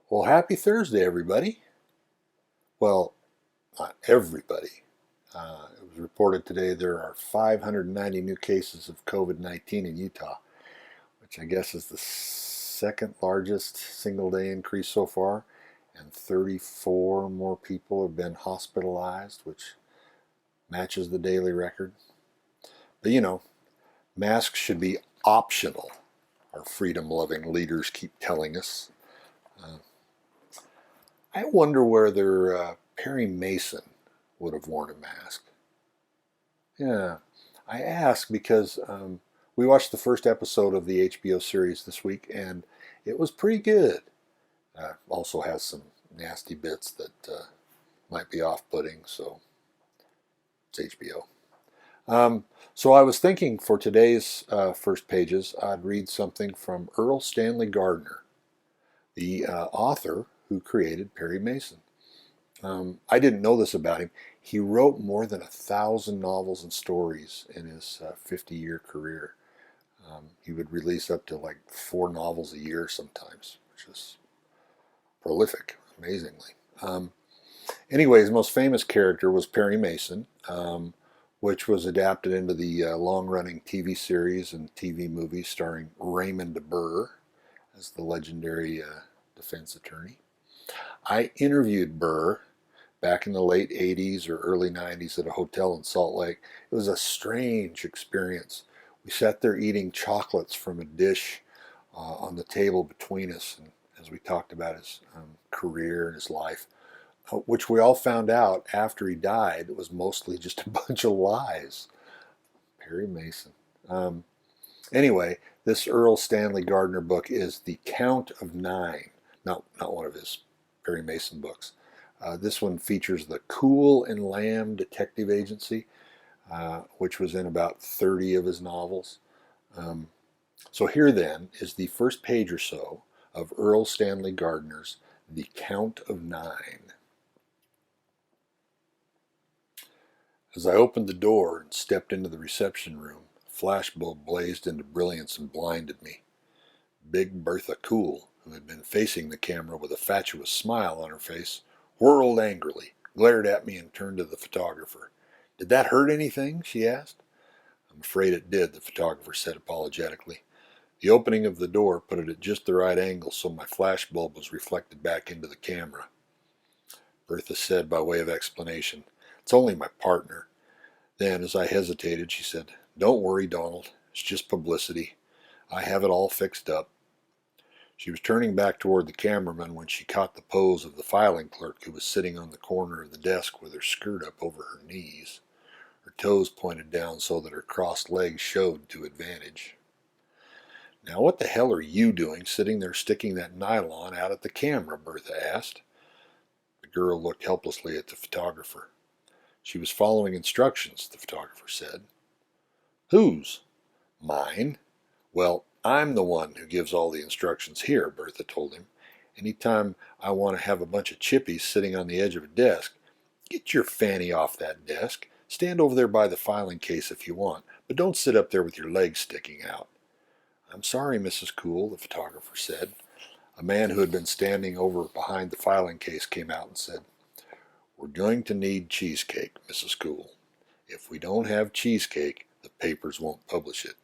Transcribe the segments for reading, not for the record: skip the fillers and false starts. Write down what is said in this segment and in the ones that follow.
Well, happy Thursday, everybody. Well, not everybody. It was reported today there are 590 new cases of COVID-19 in Utah, which I guess is the second largest single day increase so far. And 34 more people have been hospitalized, which matches the daily record. But masks should be optional, our freedom loving leaders keep telling us. Uh, I wonder whether Perry Mason would have worn a mask. Yeah, I ask because we watched the first episode of the HBO series this week, and it was pretty good. Also has some nasty bits that might be off-putting, so it's HBO. So I was thinking for today's first pages, I'd read something from Erle Stanley Gardner, the author who created Perry Mason. I didn't know this about him. He wrote more than 1,000 novels and stories in his 50-year career. He would release up to like 4 novels a year sometimes, which is prolific, amazingly. Anyway, his most famous character was Perry Mason, which was adapted into the long-running TV series and TV movies starring Raymond Burr as the legendary defense attorney. I interviewed Burr back in the late 80s or early 90s at a hotel in Salt Lake. It was a strange experience. We sat there eating chocolates from a dish on the table between us, and as we talked about his career and his life, which we all found out after he died was mostly just a bunch of lies. Perry Mason. Anyway, this Erle Stanley Gardner book is The Count of Nine. Not one of his Perry Mason books. This one features the Cool and Lamb Detective Agency, which was in about 30 of his novels. So here then is the first page or so of Erle Stanley Gardner's The Count of Nine. As I opened the door and stepped into the reception room, a flashbulb blazed into brilliance and blinded me. Big Bertha Cool, who had been facing the camera with a fatuous smile on her face, whirled angrily, glared at me, and turned to the photographer. "Did that hurt anything?" she asked. "I'm afraid it did," the photographer said apologetically. The opening of the door put it at just the right angle so my flashbulb was reflected back into the camera. Bertha said by way of explanation, "It's only my partner." Then, as I hesitated, she said, "Don't worry, Donald. It's just publicity. I have it all fixed up." She was turning back toward the cameraman when she caught the pose of the filing clerk who was sitting on the corner of the desk with her skirt up over her knees. Her toes pointed down so that her crossed legs showed to advantage. "Now what the hell are you doing sitting there sticking that nylon out at the camera?" Bertha asked. The girl looked helplessly at the photographer. "She was following instructions," the photographer said. "Whose?" "Mine." "Well, I'm the one who gives all the instructions here," Bertha told him. "Any time I want to have a bunch of chippies sitting on the edge of a desk, get your fanny off that desk. Stand over there by the filing case if you want, but don't sit up there with your legs sticking out." "I'm sorry, Mrs. Cool," the photographer said. A man who had been standing over behind the filing case came out and said, "We're going to need cheesecake, Mrs. Cool. If we don't have cheesecake, the papers won't publish it."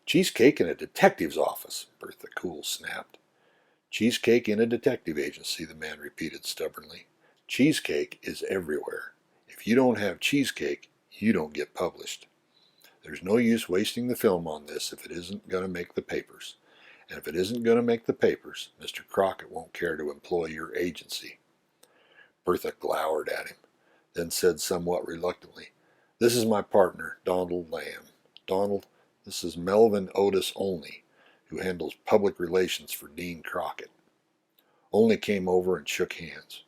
"Cheesecake in a detective's office," Bertha Cool snapped. "Cheesecake in a detective agency," the man repeated stubbornly. "Cheesecake is everywhere. If you don't have cheesecake, you don't get published. There's no use wasting the film on this if it isn't going to make the papers. And if it isn't going to make the papers, Mr. Crockett won't care to employ your agency." Bertha glowered at him, then said somewhat reluctantly, "This is my partner, Donald Lamb. Donald, this is Melvin Otis Olney, who handles public relations for Dean Crockett." Olney came over and shook hands.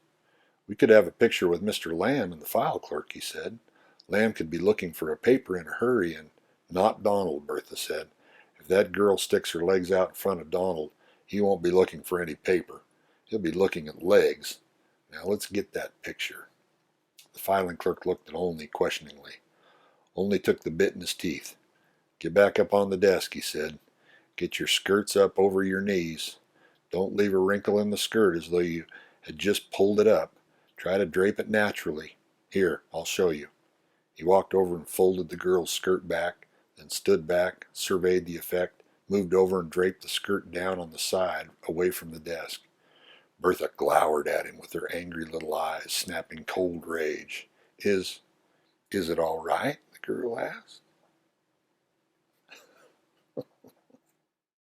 "We could have a picture with Mr. Lamb and the file clerk," he said. "Lamb could be looking for a paper in a hurry and—" "Not Donald," Bertha said. "If that girl sticks her legs out in front of Donald, he won't be looking for any paper. He'll be looking at legs. Now let's get that picture." The filing clerk looked at Olney questioningly. Olney took the bit in his teeth. "Get back up on the desk," he said. "Get your skirts up over your knees. Don't leave a wrinkle in the skirt as though you had just pulled it up. Try to drape it naturally. Here, I'll show you." He walked over and folded the girl's skirt back, then stood back, surveyed the effect, moved over and draped the skirt down on the side, away from the desk. Bertha glowered at him with her angry little eyes snapping cold rage. Is it all right?" the girl asked.